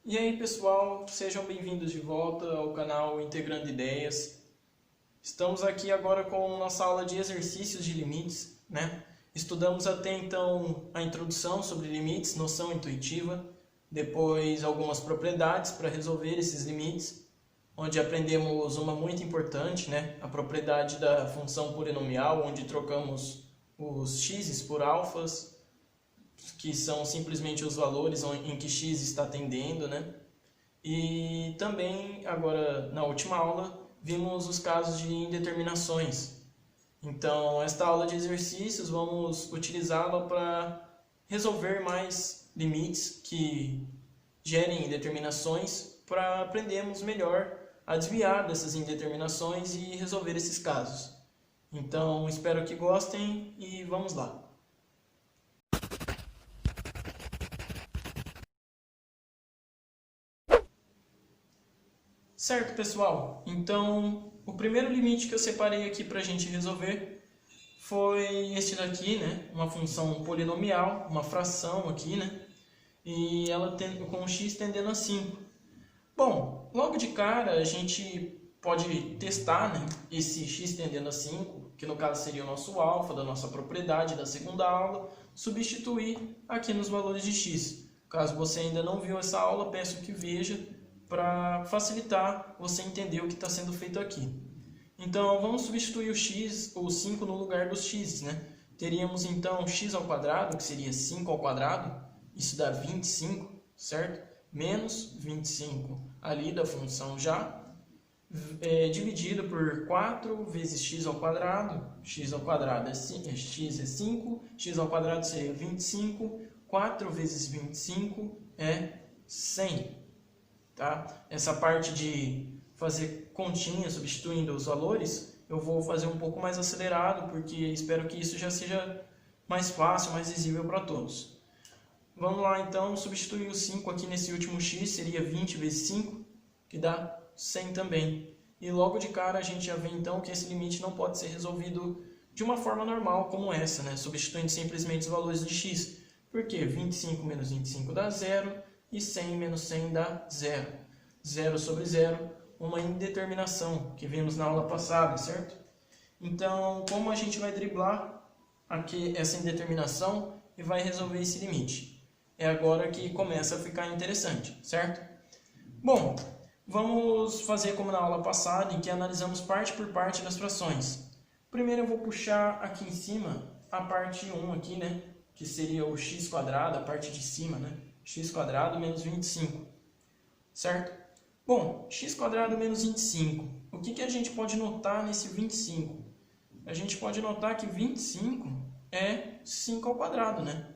E aí pessoal, sejam bem-vindos de volta ao canal Integrando Ideias. Estamos aqui agora com nossa aula de exercícios de limites, né? Estudamos até então a introdução sobre limites, noção intuitiva, depois algumas propriedades para resolver esses limites, onde aprendemos uma muito importante, né? A propriedade da função polinomial, onde trocamos os x's por alfas, que são simplesmente os valores em que x está tendendo, né? E também, agora na última aula, vimos os casos de indeterminações. Então, esta aula de exercícios, vamos utilizá-la para resolver mais limites que gerem indeterminações, para aprendermos melhor a desviar dessas indeterminações e resolver esses casos. Então, espero que gostem e vamos lá. Certo, pessoal? Então, o primeiro limite que eu separei aqui para a gente resolver foi este daqui, né? Uma função polinomial, uma fração aqui, né? E ela tem, com x tendendo a 5. Bom, logo de cara a gente pode testar, né, esse x tendendo a 5, que no caso seria o nosso alfa da nossa propriedade da segunda aula, substituir aqui nos valores de x. Caso você ainda não viu essa aula, peço que veja, para facilitar você entender o que está sendo feito aqui. Então, vamos substituir o x, ou 5, no lugar dos x, né? Teríamos então x ao quadrado, que seria 5 ao quadrado, isso dá 25, certo? Menos 25 ali da função já, dividido por 4 vezes x ao quadrado é 5, x é 5, x ao quadrado seria 25, 4 vezes 25 é 100. Tá? Essa parte de fazer continha substituindo os valores, eu vou fazer um pouco mais acelerado, porque espero que isso já seja mais fácil, mais visível para todos. Vamos lá então, substituir o 5 aqui nesse último x, seria 20 vezes 5, que dá 100 também. E logo de cara a gente já vê então que esse limite não pode ser resolvido de uma forma normal como essa, né? Substituindo simplesmente os valores de x. Por quê? 25 menos 25 dá 0, e 100 menos 100 dá 0. 0 sobre 0, uma indeterminação que vimos na aula passada, certo? Então, como a gente vai driblar aqui essa indeterminação e vai resolver esse limite? É agora que começa a ficar interessante, certo? Bom, vamos fazer como na aula passada, em que analisamos parte por parte das frações. Primeiro eu vou puxar aqui em cima a parte 1 aqui, né? Que seria o x quadrado, a parte de cima, né? X quadrado menos 25, certo? Bom, x quadrado menos 25, o que a gente pode notar nesse 25? A gente pode notar que 25 é 5 ao quadrado, né?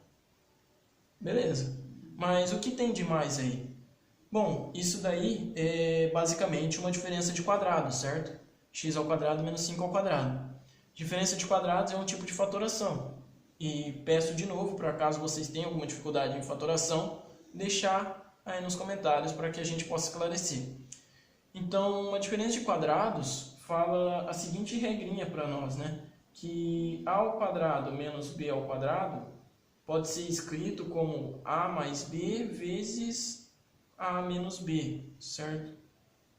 Beleza. Mas o que tem de mais aí? Bom, isso daí é basicamente uma diferença de quadrados, certo? X ao quadrado menos 5 ao quadrado. Diferença de quadrados é um tipo de fatoração. E peço de novo, para caso vocês tenham alguma dificuldade em fatoração, deixar aí nos comentários para que a gente possa esclarecer. Então, uma diferença de quadrados fala a seguinte regrinha para nós, né? Que a ao quadrado menos b ao quadrado pode ser escrito como a mais b vezes a menos b, certo?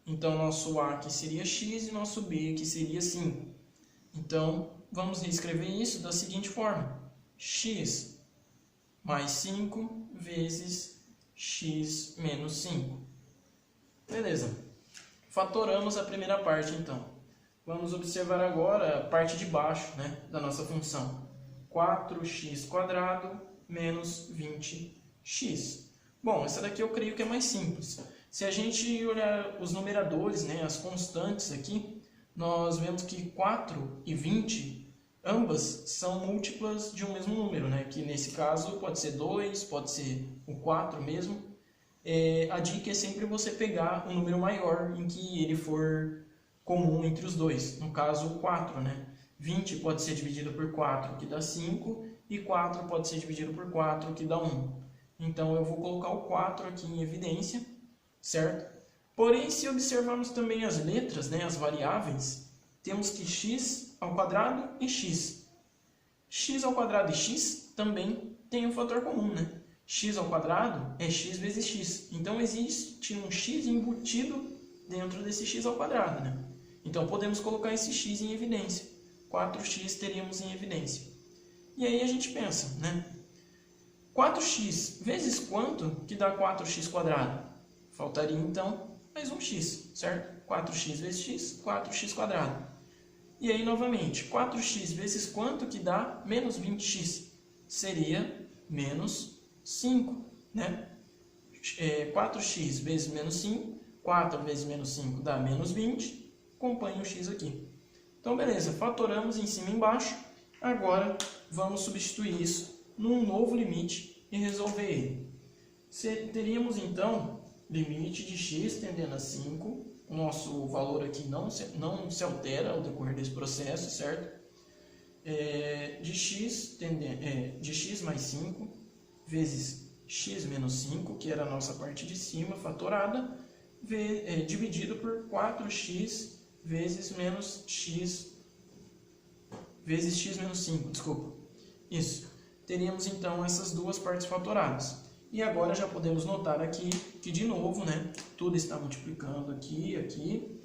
Então, nosso a aqui seria x e nosso b aqui seria 5. Então, vamos reescrever isso da seguinte forma: x mais 5 vezes x menos 5. Beleza. Fatoramos a primeira parte, então. Vamos observar agora a parte de baixo, né, da nossa função. 4x² menos 20x. Bom, essa daqui eu creio que é mais simples. Se a gente olhar os numeradores, né, as constantes aqui, nós vemos que 4 e 20, ambas são múltiplas de um mesmo número, né? Que nesse caso pode ser 2, pode ser o 4 mesmo. A dica é sempre você pegar um número maior em que ele for comum entre os dois. No caso, o 4, né? 20 pode ser dividido por 4, que dá 5, e 4 pode ser dividido por 4, que dá 1. Então, eu vou colocar o 4 aqui em evidência, certo? Porém, se observarmos também as letras, né, as variáveis, temos que x ao quadrado e x. X ao quadrado e x também tem um fator comum, né? x ao quadrado é x vezes x. Então, existe um x embutido dentro desse x ao quadrado, né? Então, podemos colocar esse x em evidência. 4x teríamos em evidência. E aí a gente pensa, né? 4x vezes quanto que dá 4x quadrado? Faltaria, então, mais um x, certo? 4x vezes x, 4x quadrado. E aí, novamente, 4x vezes quanto que dá menos 20x? Seria menos 5, né? 4x vezes menos 5, 4 vezes menos 5 dá menos 20, acompanha o x aqui. Então, beleza, fatoramos em cima e embaixo. Agora, vamos substituir isso num novo limite e resolver ele. Teríamos, então, limite de x tendendo a 5. O nosso valor aqui não se altera ao decorrer desse processo, certo? De x mais 5 vezes x menos 5, que era a nossa parte de cima, fatorada, dividido por 4x vezes menos x menos 5, desculpa. Isso. Teríamos então essas duas partes fatoradas. E agora já podemos notar aqui que, de novo, né, tudo está multiplicando aqui, aqui.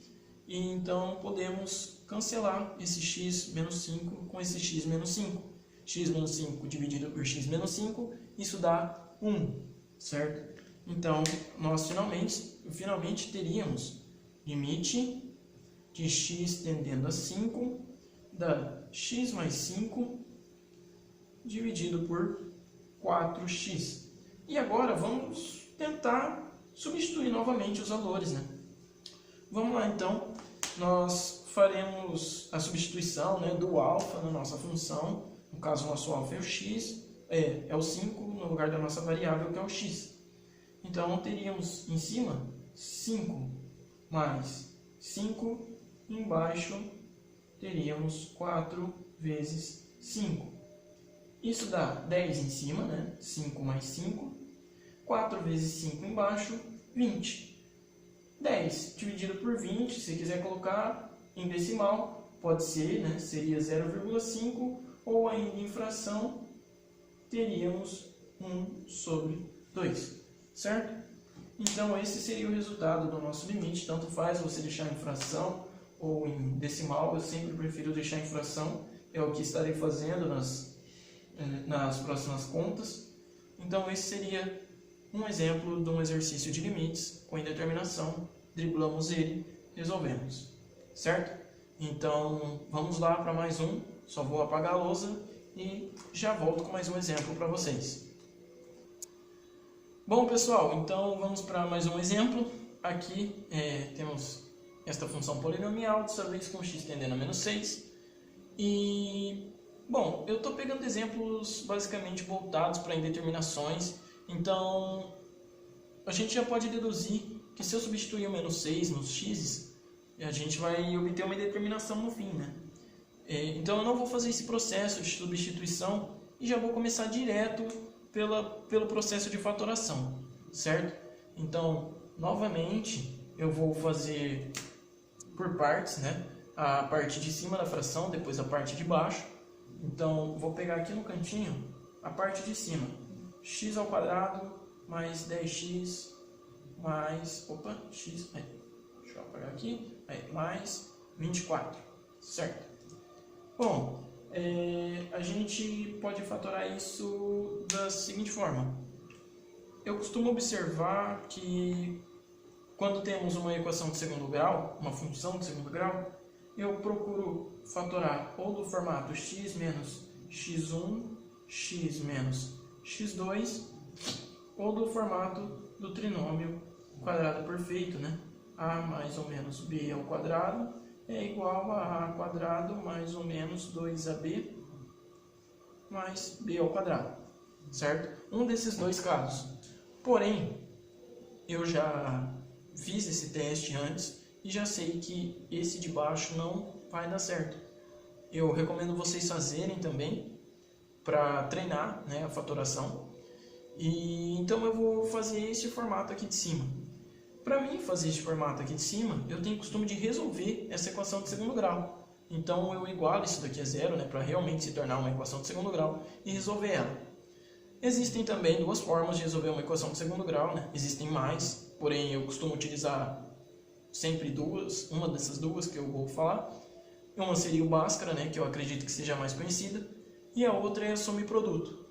E então podemos cancelar esse x menos 5 com esse x menos 5. X menos 5 dividido por x menos 5, isso dá 1, certo? Então, nós finalmente teríamos limite de x tendendo a 5 da x mais 5 dividido por 4x. E agora vamos tentar substituir novamente os valores, né? Vamos lá, então. Nós faremos a substituição, né, do alfa na nossa função. No caso, o nosso alfa é o x, é o 5 no lugar da nossa variável, que é o x. Então, teríamos em cima 5 mais 5, embaixo teríamos 4 vezes 5. Isso dá 10 em cima, né? 5 mais 5. 4 vezes 5 embaixo, 20. 10 dividido por 20, se quiser colocar em decimal, pode ser, né? Seria 0,5, ou ainda em fração, teríamos 1 sobre 2, certo? Então, esse seria o resultado do nosso limite. Tanto faz você deixar em fração ou em decimal, eu sempre prefiro deixar em fração, é o que estarei fazendo nas próximas contas. Então, esse seria um exemplo de um exercício de limites com indeterminação. Driblamos ele, resolvemos, certo? Então, vamos lá para mais um. Só vou apagar a lousa e já volto com mais um exemplo para vocês. Bom, pessoal, então vamos para mais um exemplo. Aqui temos esta função polinomial, dessa vez com x tendendo a menos 6. E, bom, eu estou pegando exemplos basicamente voltados para indeterminações. Então, a gente já pode deduzir que se eu substituir o menos 6 nos x, a gente vai obter uma indeterminação no fim, né? Então, eu não vou fazer esse processo de substituição e já vou começar direto pelo processo de fatoração, certo? Então, novamente, eu vou fazer por partes, né? A parte de cima da fração, depois a parte de baixo. Então, vou pegar aqui no cantinho a parte de cima. X ao quadrado mais 10x mais... deixa eu apagar aqui. Mais 24, certo? Bom, a gente pode fatorar isso da seguinte forma. Eu costumo observar que quando temos uma equação de segundo grau, uma função de segundo grau, eu procuro fatorar ou do formato x menos x1, x menos x2, ou do formato do trinômio quadrado perfeito, né? A mais ou menos b ao quadrado é igual a a quadrado mais ou menos 2ab mais b ao quadrado, certo? Um desses dois casos. Porém, eu já fiz esse teste antes e já sei que esse de baixo não vai dar certo. Eu recomendo vocês fazerem também para treinar, né, a fatoração. E então eu vou fazer esse formato aqui de cima. Para mim fazer esse formato aqui de cima, eu tenho o costume de resolver essa equação de segundo grau. Então eu igualo isso daqui a zero, né, para realmente se tornar uma equação de segundo grau e resolver ela. Existem também duas formas de resolver uma equação de segundo grau, né? Existem mais, porém eu costumo utilizar sempre duas, uma dessas duas que eu vou falar. Uma seria o Bhaskara, né, que eu acredito que seja a mais conhecida, e a outra é a soma e produto.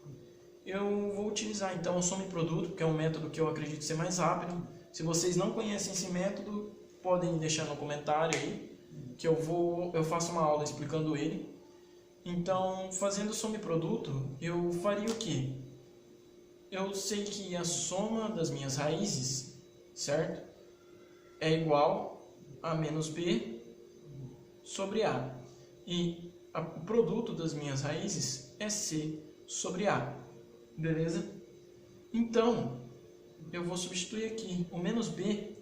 Eu vou utilizar então o soma e produto, porque é um método que eu acredito ser mais rápido. Se vocês não conhecem esse método, podem deixar no comentário aí, que eu faço uma aula explicando ele. Então, fazendo soma e produto, eu faria o quê? Eu sei que a soma das minhas raízes, certo? É igual a menos B sobre A. E o produto das minhas raízes é C sobre A. Beleza? Então, eu vou substituir aqui o menos B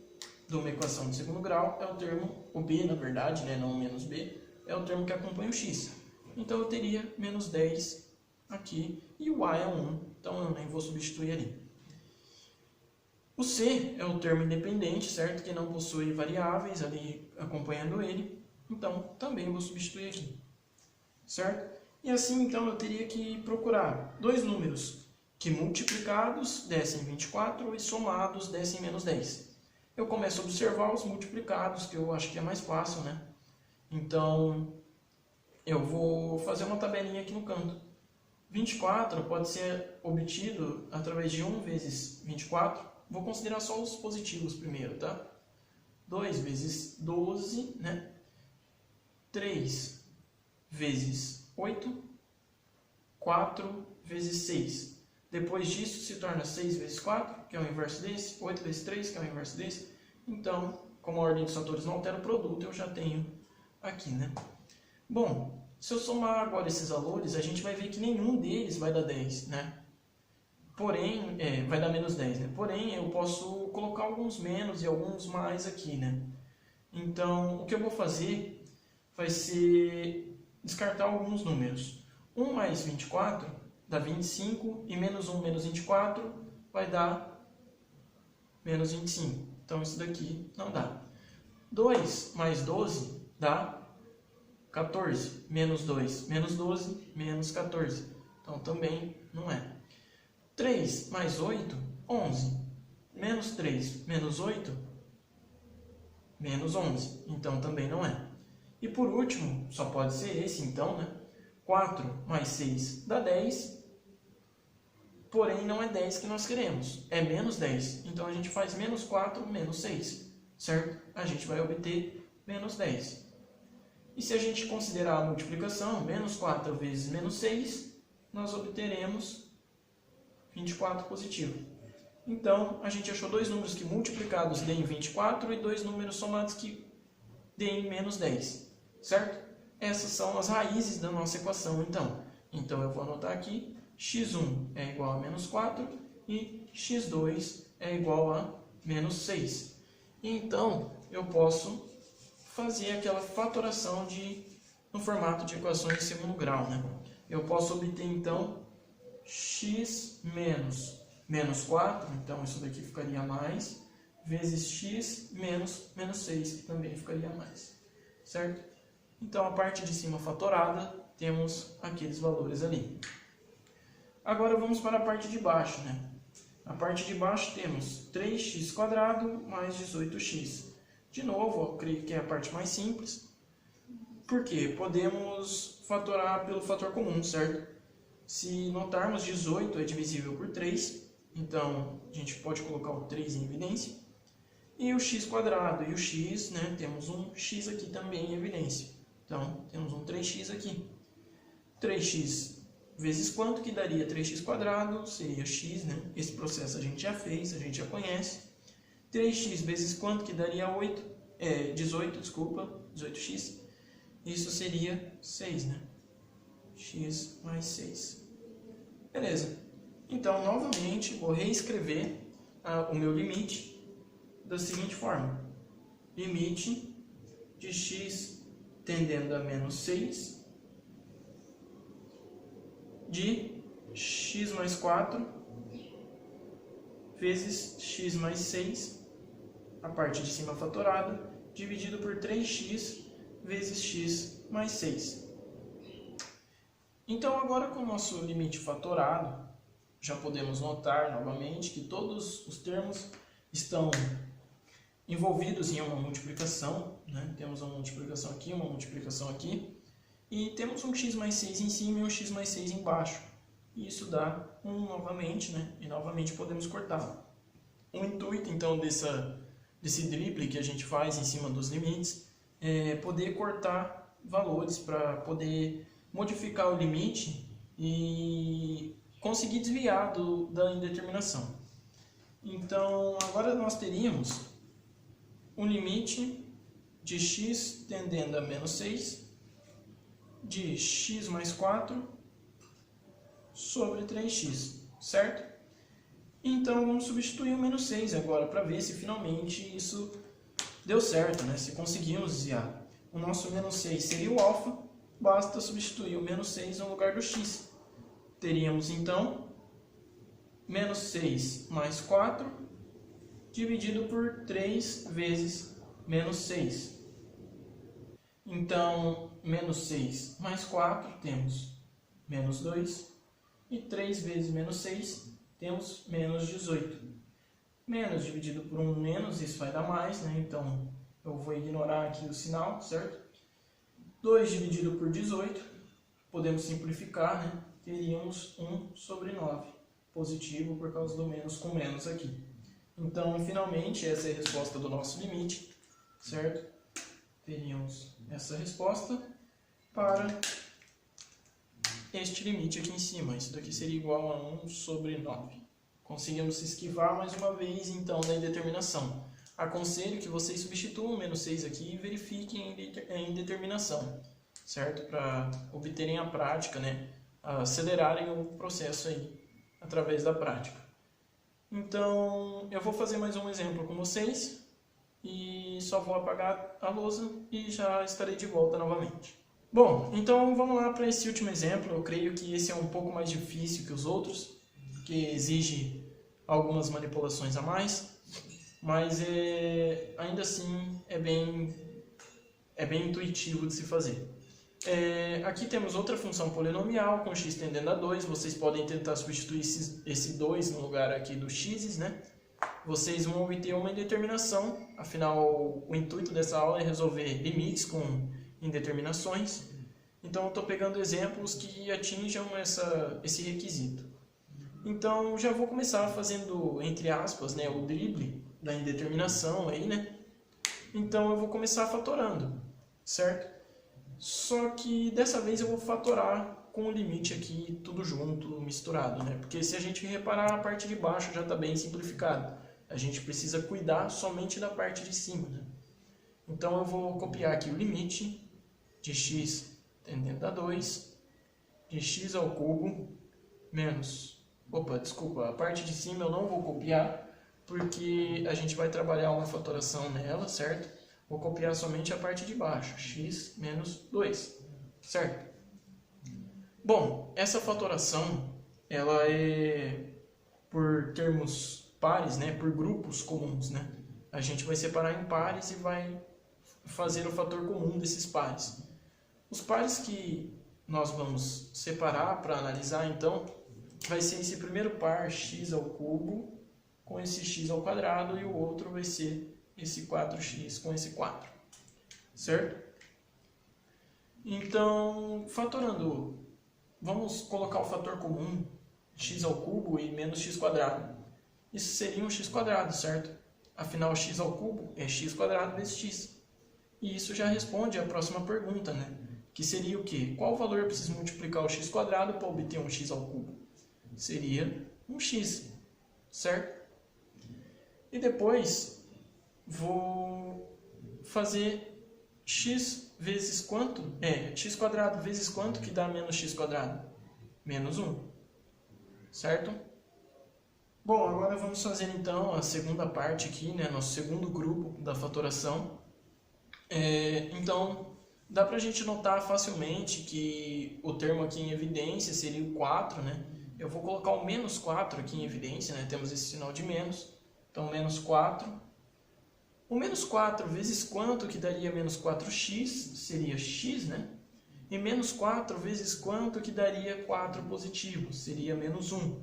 de uma equação de segundo grau, é o termo, o B na verdade, né, não o menos B, é o termo que acompanha o x. Então eu teria menos 10 aqui e o A é 1, então eu nem vou substituir ali. O C é o termo independente, certo? Que não possui variáveis ali acompanhando ele, então também vou substituir aqui, certo? E assim então eu teria que procurar dois números que multiplicados dessem 24 e somados dessem menos 10. Eu começo a observar os multiplicados, que eu acho que é mais fácil, né? Então, eu vou fazer uma tabelinha aqui no canto. 24 pode ser obtido através de 1 vezes 24. Vou considerar só os positivos primeiro, tá? 2 vezes 12, né? 3 vezes 8. 4 vezes 6. Depois disso se torna 6 vezes 4, que é o inverso desse. 8 vezes 3, que é o inverso desse. Então, como a ordem dos fatores não altera o produto, eu já tenho aqui, né? Bom, se eu somar agora esses valores, a gente vai ver que nenhum deles vai dar 10, né? Porém, vai dar menos 10, né? Porém, eu posso colocar alguns menos e alguns mais aqui, né? Então, o que eu vou fazer vai ser descartar alguns números. 1 mais 24 dá 25 e menos 1 menos 24 vai dar menos 25. Então, isso daqui não dá. 2 mais 12 dá 14. Menos 2, menos 12, menos 14. Então, também não é. 3 mais 8, 11. Menos 3, menos 8, menos 11. Então, também não é. E por último, só pode ser esse, então, né? 4 mais 6 dá 10. Porém, não é 10 que nós queremos. É menos 10. Então, a gente faz menos 4, menos 6. Certo? A gente vai obter menos 10. E se a gente considerar a multiplicação, menos 4 vezes menos 6, nós obteremos 24 positivo. Então, a gente achou dois números que multiplicados deem 24 e dois números somados que deem menos 10. Certo? Essas são as raízes da nossa equação, então. Então, eu vou anotar aqui, x1 é igual a menos 4 e x2 é igual a menos 6. Então, eu posso fazer aquela fatoração no formato de equações de segundo grau, né? Eu posso obter, então, x menos 4, então isso daqui ficaria mais, vezes x menos 6, que também ficaria mais, certo? Então, a parte de cima fatorada, temos aqueles valores ali. Agora, vamos para a parte de baixo, né? Na parte de baixo temos 3x² mais 18x. De novo, eu creio que é a parte mais simples. Por quê? Podemos fatorar pelo fator comum, certo? Se notarmos, 18 é divisível por 3. Então, a gente pode colocar o 3 em evidência. E o x² e o x, né? Temos um x aqui também em evidência. Então, temos um 3x aqui. 3x vezes quanto que daria 3x²? Seria x, né? Esse processo a gente já fez, a gente já conhece. 3x vezes quanto que daria 18, desculpa, 18x. Isso seria 6, né? X mais 6. Beleza. Então, novamente, vou reescrever o meu limite da seguinte forma. Limite de x tendendo a menos 6 de x mais 4 vezes x mais 6, a parte de cima fatorada, dividido por 3x vezes x mais 6. Então, agora com o nosso limite fatorado, já podemos notar novamente que todos os termos estão envolvidos em uma multiplicação, né? Temos uma multiplicação aqui, e temos um x mais 6 em cima e um x mais 6 embaixo. E isso dá 1 novamente, né? E novamente podemos cortar. O intuito, então, desse drible que a gente faz em cima dos limites é poder cortar valores para poder modificar o limite e conseguir desviar da indeterminação. Então, agora nós teríamos um limite de x tendendo a menos 6 de x mais 4 sobre 3x, certo? Então, vamos substituir o menos 6 agora para ver se finalmente isso deu certo, né? Se conseguimos desviar. O nosso menos 6 seria o alfa, basta substituir o menos 6 no lugar do x. Teríamos, então, menos 6 mais 4 dividido por 3 vezes menos 6. Então, menos 6 mais 4 temos menos 2. E 3 vezes menos 6 temos menos 18. Menos dividido por um menos, isso vai dar mais, né? Então, eu vou ignorar aqui o sinal, certo? 2 dividido por 18, podemos simplificar, né? Teríamos 1 sobre 9. Positivo por causa do menos com menos aqui. Então, finalmente, essa é a resposta do nosso limite, certo? Teríamos essa resposta para este limite aqui em cima. Isso daqui seria igual a 1 sobre 9. Conseguimos esquivar mais uma vez, então, da indeterminação. Aconselho que vocês substituam o menos 6 aqui e verifiquem a indeterminação, certo? Para obterem a prática, né? Acelerarem o processo aí, através da prática. Então, eu vou fazer mais um exemplo com vocês e só vou apagar a lousa e já estarei de volta novamente. Bom, então vamos lá para esse último exemplo. Eu creio que esse é um pouco mais difícil que os outros, que exige algumas manipulações a mais, mas ainda assim é bem intuitivo de se fazer. Aqui temos outra função polinomial com x tendendo a 2. Vocês podem tentar substituir esse 2 no lugar aqui do x, né? Vocês vão obter uma indeterminação. Afinal, o intuito dessa aula é resolver limites com indeterminações. Então, eu estou pegando exemplos que atinjam esse requisito. Então, já vou começar fazendo, entre aspas, né, o drible da indeterminação aí, né? Então, eu vou começar fatorando, certo? Só que dessa vez eu vou fatorar com o limite aqui tudo junto, misturado, né? Porque se a gente reparar, a parte de baixo já está bem simplificada. A gente precisa cuidar somente da parte de cima, né? Então eu vou copiar aqui o limite de x tendendo a 2 de x ao cubo menos... Opa, desculpa, a parte de cima eu não vou copiar porque a gente vai trabalhar uma fatoração nela, certo? Vou copiar somente a parte de baixo, x menos 2, certo? Bom, essa fatoração, ela é por termos pares, né? Por grupos comuns, né? A gente vai separar em pares e vai fazer o fator comum desses pares. Os pares que nós vamos separar para analisar, então, vai ser esse primeiro par, x ao cubo, com esse x ao quadrado, e o outro vai ser esse 4x com esse 4, certo? Então, fatorando, vamos colocar o fator comum, x ao cubo e menos x quadrado. Isso seria um x quadrado, certo? Afinal, x ao cubo é x quadrado vezes x. E isso já responde à próxima pergunta, né? Que seria o quê? Qual valor eu preciso multiplicar o x quadrado para obter um x ao cubo? Seria um x, certo? E depois vou fazer x vezes quanto? X quadrado vezes quanto que dá menos x quadrado? Menos 1, certo? Bom, agora vamos fazer então a segunda parte aqui, né? Nosso segundo grupo da fatoração. Então, dá pra gente notar facilmente que o termo aqui em evidência seria o 4, né? Eu vou colocar o menos 4 aqui em evidência, né? Temos esse sinal de menos. Então, menos 4. O menos 4 vezes quanto que daria menos 4x? Seria x, né? E menos 4 vezes quanto que daria 4 positivo? Seria menos 1.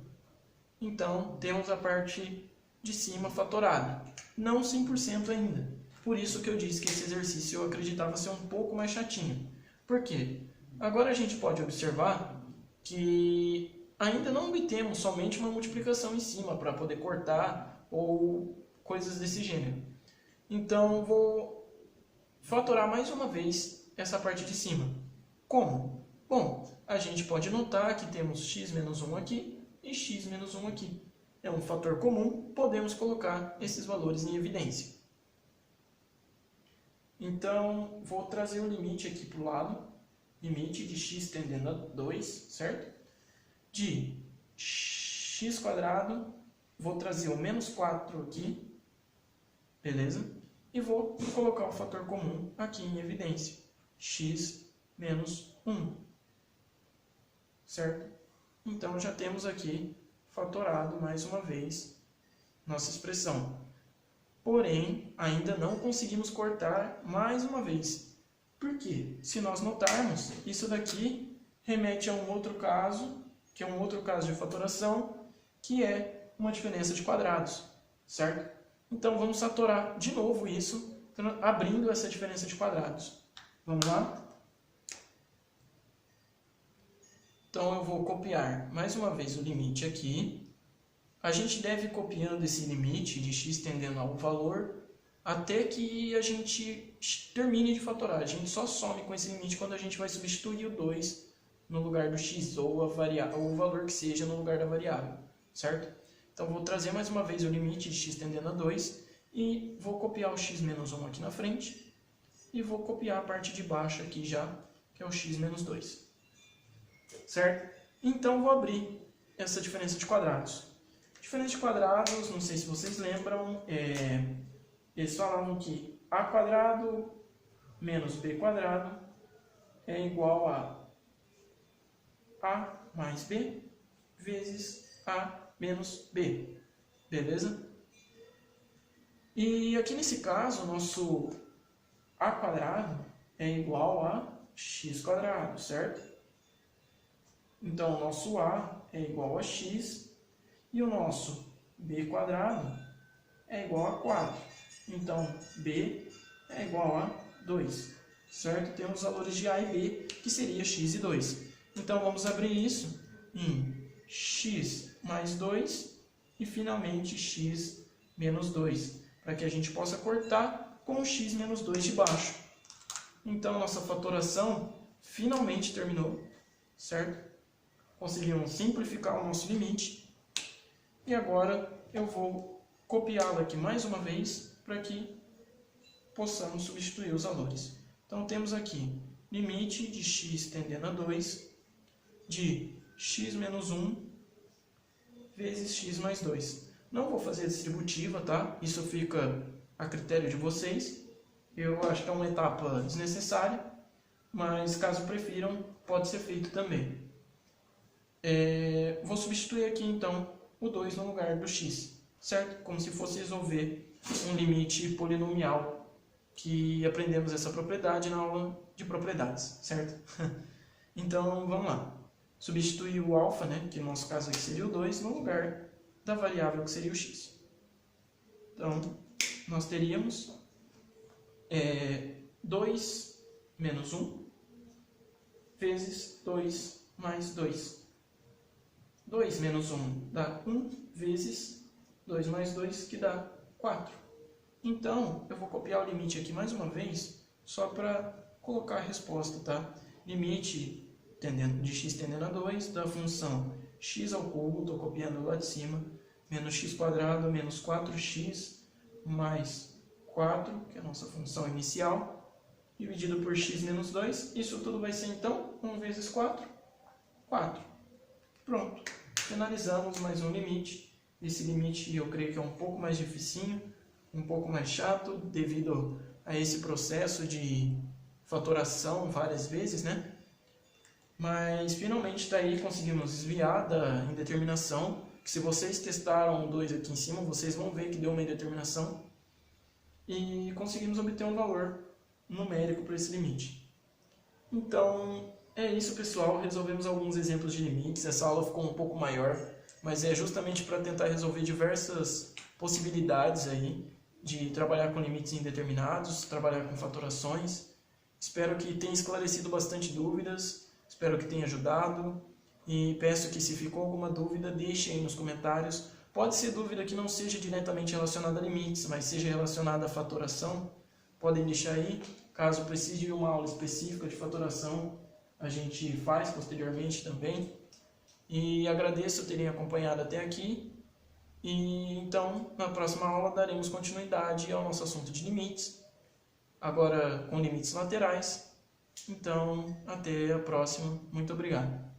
Então, temos a parte de cima fatorada. Não 100% ainda. Por isso que eu disse que esse exercício eu acreditava ser um pouco mais chatinho. Por quê? Agora a gente pode observar que ainda não obtemos somente uma multiplicação em cima para poder cortar ou coisas desse gênero. Então, vou fatorar mais uma vez essa parte de cima. Como? Bom, a gente pode notar que temos x menos 1 aqui e x menos 1 aqui. É um fator comum, podemos colocar esses valores em evidência. Então, vou trazer o limite aqui para o lado. Limite de x tendendo a 2, certo? De x², vou trazer o menos 4 aqui. Beleza? E vou colocar o fator comum aqui em evidência. X menos 1. Certo? Então, já temos aqui fatorado mais uma vez nossa expressão. Porém, ainda não conseguimos cortar mais uma vez. Por quê? Se nós notarmos, isso daqui remete a um outro caso, que é um outro caso de fatoração, que é uma diferença de quadrados. Certo? Então, vamos fatorar de novo isso, abrindo essa diferença de quadrados. Vamos lá? Então, eu vou copiar mais uma vez o limite aqui. A gente deve ir copiando esse limite de x tendendo ao valor até que a gente termine de fatorar. A gente só some com esse limite quando a gente vai substituir o 2 no lugar do x ou o valor que seja no lugar da variável. Certo? Então, vou trazer mais uma vez o limite de x tendendo a 2 e vou copiar o x menos 1 aqui na frente e vou copiar a parte de baixo aqui já, que é o x menos 2. Certo? Então, vou abrir essa diferença de quadrados. Diferença de quadrados, não sei se vocês lembram, eles falavam que a² menos b² é igual a mais b vezes a menos b, beleza? E aqui nesse caso, o nosso a² é igual a x², certo? Então, o nosso a é igual a x e o nosso b² é igual a 4. Então, b é igual a 2, certo? Temos os valores de a e b, que seria x e 2. Então, vamos abrir isso em x mais 2 e finalmente x menos 2, para que a gente possa cortar com o x menos 2 de baixo. Então, nossa fatoração finalmente terminou, certo? Conseguimos simplificar o nosso limite. E agora eu vou copiá-lo aqui mais uma vez para que possamos substituir os valores. Então, temos aqui limite de x tendendo a 2 de x menos 1 vezes x mais 2. Não vou fazer a distributiva, tá? Isso fica a critério de vocês. Eu acho que é uma etapa desnecessária, mas caso prefiram, pode ser feito também. Vou substituir aqui, então, o 2 no lugar do x, certo? Como se fosse resolver um limite polinomial, que aprendemos essa propriedade na aula de propriedades, certo? Então, vamos lá. Substituir o alfa, né, que no nosso caso aqui seria o 2, no lugar da variável que seria o x. Então, nós teríamos 2 menos 1 vezes 2 mais 2. 2 menos 1 dá 1 vezes 2 mais 2, que dá 4. Então, eu vou copiar o limite aqui mais uma vez, só para colocar a resposta, tá? Limite de x tendendo a 2 da função x ao cubo, estou copiando lá de cima, menos x² menos 4x mais 4, que é a nossa função inicial, dividido por x menos 2. Isso tudo vai ser, então, 1 vezes 4, 4. Pronto. Finalizamos mais um limite. Esse limite eu creio que é um pouco mais dificinho, um pouco mais chato, devido a esse processo de fatoração várias vezes, né? Mas finalmente daí conseguimos desviar da indeterminação, que se vocês testaram o 2 aqui em cima, vocês vão ver que deu uma indeterminação. E conseguimos obter um valor numérico para esse limite. Então, é isso, pessoal. Resolvemos alguns exemplos de limites. Essa aula ficou um pouco maior, mas é justamente para tentar resolver diversas possibilidades aí de trabalhar com limites indeterminados, trabalhar com fatorações. Espero que tenha esclarecido bastante dúvidas, espero que tenha ajudado e peço que, se ficou alguma dúvida, deixe aí nos comentários. Pode ser dúvida que não seja diretamente relacionada a limites, mas seja relacionada à fatoração, podem deixar aí. Caso precise de uma aula específica de fatoração, a gente faz posteriormente também. E agradeço terem acompanhado até aqui. E então, na próxima aula, daremos continuidade ao nosso assunto de limites, agora com limites laterais. Então, até a próxima. Muito obrigado.